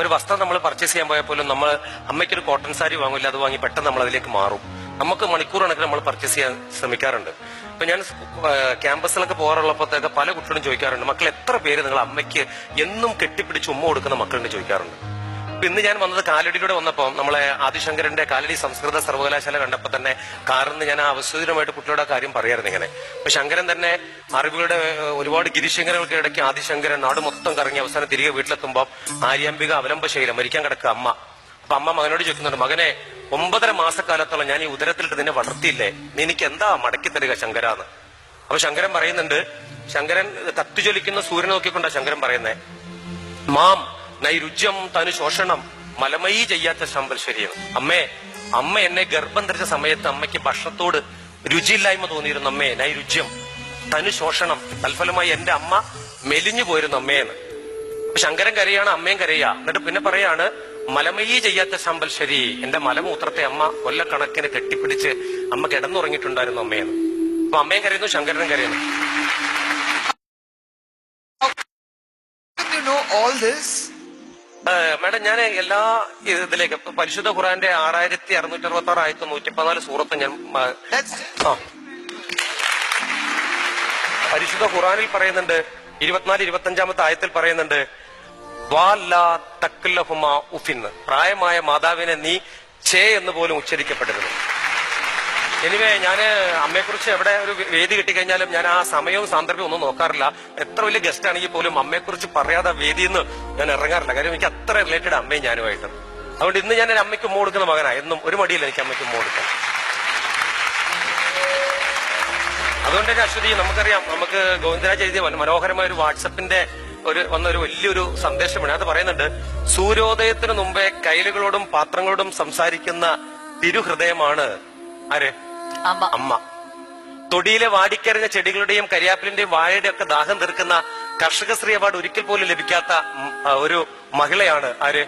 ഒരു വസ്ത്രം നമ്മൾ പർച്ചേസ് ചെയ്യാൻ പോയാൽ പോലും നമ്മൾ അമ്മയ്ക്കൊരു കോട്ടൺ സാരി വാങ്ങില്ല, അത് വാങ്ങി പെട്ടെന്ന് നമ്മൾ അതിലേക്ക് മാറും. നമുക്ക് മണിക്കൂർ കണക്കിന് നമ്മൾ പർച്ചേസ് ചെയ്യാൻ ശ്രമിക്കാറുണ്ട്. ഇപ്പൊ ഞാൻ ക്യാമ്പസിലൊക്കെ പോകാറുള്ളപ്പോഴത്തേക്ക് പല കുട്ടികളും ചോദിക്കാറുണ്ട്, മക്കൾ എത്ര പേര് നിങ്ങൾ അമ്മയ്ക്ക് എന്നും കെട്ടിപ്പിടിച്ച് ഉമ്മ കൊടുക്കുന്ന മക്കളുണ്ട് ചോദിക്കാറുണ്ട്. അപ്പൊ ഇന്ന് ഞാൻ വന്നത് കാലടിയിലൂടെ വന്നപ്പോൾ നമ്മളെ ആദിശങ്കരന്റെ കാലടി സംസ്കൃത സർവകലാശാല കണ്ടപ്പോൾ തന്നെ കാറിന് ഞാൻ അവസരമായിട്ട് കുട്ടികളുടെ കാര്യം പറയായിരുന്നു ഇങ്ങനെ. അപ്പൊ ശങ്കരൻ തന്നെ അറിവുകളുടെ ഒരുപാട് ഗിരിശങ്കരങ്ങൾക്ക് ഇടയ്ക്ക് ആദിശങ്കരൻ നാട് മൊത്തം കറങ്ങി അവസാനം തിരികെ വീട്ടിലെത്തുമ്പോൾ ആര്യാംബിക അവലംബശൈലം മരിക്കാൻ കിടക്കുക അമ്മ. അപ്പൊ അമ്മ മകനോട് ചോദിക്കുന്നുണ്ട്, മകനെ 9.5 മാസക്കാലത്തോളം ഞാൻ ഈ ഉദരത്തിലിട്ട് നിന്നെ വളർത്തിയില്ലേ, നീ എനിക്ക് എന്താ മടക്കി തരിക ശങ്കരാന്ന്. അപ്പൊ ശങ്കരൻ പറയുന്നുണ്ട്, ശങ്കരൻ കത്തിജ്വലിക്കുന്ന സൂര്യനെ നോക്കിക്കൊണ്ടാ ശങ്കരൻ പറയുന്നേ, മാം നൈരുജ്യം തനു ശോഷണം മലമയി ചെയ്യാത്ത ശമ്പൽശ്വരിയാണ്. അമ്മ എന്നെ ഗർഭം ധരിച്ച സമയത്ത് അമ്മയ്ക്ക് ഭക്ഷണത്തോട് രുചിയില്ലായ്മ തോന്നിയിരുന്നു അമ്മേ. നൈരുജ്യം തനു ശോഷണം, തൽഫലമായി എന്റെ അമ്മ മെലിഞ്ഞു പോയിരുന്നു അമ്മയെന്ന്. ശങ്കരൻ കരയാണ്, അമ്മയും കരയാ. എന്നിട്ട് പിന്നെ പറയാണ്, മലമയി ചെയ്യാത്ത ശമ്പൽശ്വരി, എന്റെ മലമൂത്രത്തെ അമ്മ കൊല്ലക്കണക്കിന് കെട്ടിപ്പിടിച്ച് അമ്മ കിടന്നുറങ്ങിയിട്ടുണ്ടായിരുന്നു അമ്മയെന്ന്. അപ്പൊ അമ്മയും കരയുന്നു, ശങ്കരനും കരയുന്നു. മാഡം, ഞാൻ എല്ലാ ഇതിലേക്ക് പരിശുദ്ധ ഖുർആന്റെ 6666 ആയത്ത് 114 സൂറത്ത് ഞാൻ പരിശുദ്ധ ഖുർആനിൽ പറയുന്നുണ്ട്. 24-25 ആയത്തിൽ പറയുന്നുണ്ട്, ഉഫിന്ന്, പ്രായമായ മാതാവിനെ നീ ചേ എന്ന് പോലും ഉച്ചരിക്കപ്പെടരുത്. എനിവേ, ഞാന് അമ്മയെക്കുറിച്ച് എവിടെ ഒരു വേദി കിട്ടിക്കഴിഞ്ഞാലും ഞാൻ ആ സമയവും സാന്ദർഭ്യവും ഒന്നും നോക്കാറില്ല. എത്ര വലിയ ഗസ്റ്റ് ആണെങ്കിൽ പോലും അമ്മയെക്കുറിച്ച് പറയാതെ വേദിയിൽ നിന്ന് ഞാൻ ഇറങ്ങാറില്ല. കാര്യം എനിക്ക് അത്ര റിലേറ്റഡ് അമ്മയും ഞാനുമായിട്ട്. അതുകൊണ്ട് ഇന്ന് ഞാൻ അമ്മയ്ക്ക് ഉമ്മ കൊടുക്കുന്ന മകനാണ്. എന്നും ഒരു മടിയില്ല എനിക്ക് അമ്മയ്ക്ക് ഉമ്മ കൊടുക്കാൻ. അതുകൊണ്ട് തന്നെ അശ്വതി, നമുക്കറിയാം, നമുക്ക് ഗോവിന്ദരാജ് എഴുതിയ മനോഹരമായ ഒരു വാട്സപ്പിന്റെ വന്നൊരു വലിയൊരു സന്ദേശമാണ്. അത് പറയുന്നുണ്ട്, സൂര്യോദയത്തിന് മുമ്പേ കൈലുകളോടും പാത്രങ്ങളോടും സംസാരിക്കുന്ന തിരുഹൃദയമാണ് ആര്? അമ്മ. തൊടിയിലെ വാടിക്കറിഞ്ഞ ചെടികളുടെയും കരിയാപ്പിലിന്റെയും വാഴയുടെയും ഒക്കെ ദാഹം തീർക്കുന്ന കർഷകശ്രീ അവാർഡ് ഒരിക്കൽ പോലും ലഭിക്കാത്ത ഒരു മഹിളയാണ് ആര്?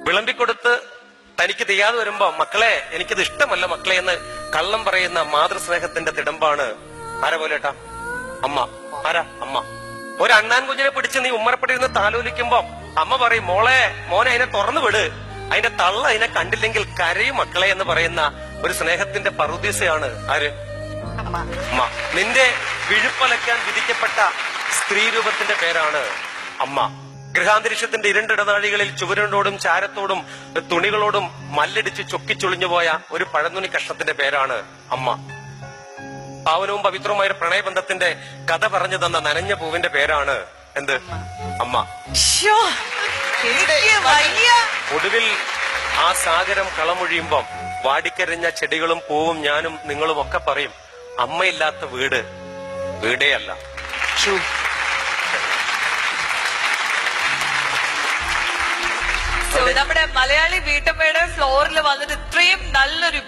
വിളമ്പിക്കൊടുത്ത് തനിക്ക് ചെയ്യാതെ വരുമ്പോ, മക്കളെ എനിക്കിത് ഇഷ്ടമല്ല മക്കളെ എന്ന് കള്ളം പറയുന്ന മാതൃസ്നേഹത്തിന്റെ തിടമ്പാണ് ആരെ പോലെട്ടാ? അമ്മ. ആരാ? അമ്മ. ഒരു അണ്ണാൻ കുഞ്ഞിനെ പിടിച്ച് നീ ഉമ്മറപ്പടിയിരുന്ന് താലോലിക്കുമ്പോ അമ്മ പറയും, മോനെ അതിനെ തുറന്നു വിട്, അതിന്റെ തള്ള അതിനെ കണ്ടില്ലെങ്കിൽ കരയും മക്കളെ എന്ന് പറയുന്ന ഒരു സ്നേഹത്തിന്റെ പറുദീസയാണ് ആര്? അമ്മ. നിന്റെ വിഴുപ്പലയ്ക്കാൻ വിധിക്കപ്പെട്ട സ്ത്രീരൂപത്തിന്റെ പേരാണ് അമ്മ. ഗൃഹാന്തരീക്ഷത്തിന്റെ ഇരുണ്ടിടനാഴികളിൽ ചുവരുകളോടും ചാരത്തോടും തുണികളോടും മല്ലടിച്ച് ചൊക്കിച്ചൊളിഞ്ഞു പോയ ഒരു പഴന്തുണി കഷ്ണത്തിന്റെ പേരാണ് അമ്മ. പാവനവും പവിത്രവുമായ പ്രണയബന്ധത്തിന്റെ കഥ പറഞ്ഞു തന്ന നനഞ്ഞ പൂവിന്റെ പേരാണ് എന്ത്? അമ്മ. ഒടുവിൽ ആ സാഗരം കളമൊഴിയുമ്പം വാടിക്കരിഞ്ഞ ചെടികളും പൂവും ഞാനും നിങ്ങളും ഒക്കെ പറയും, അമ്മയില്ലാത്ത വീട് വീടേ അല്ല. നമ്മുടെ മലയാളി വീട്ടമ്മയുടെ ഫ്ലോറിൽ വന്നിട്ട് ഇത്രയും നല്ലൊരു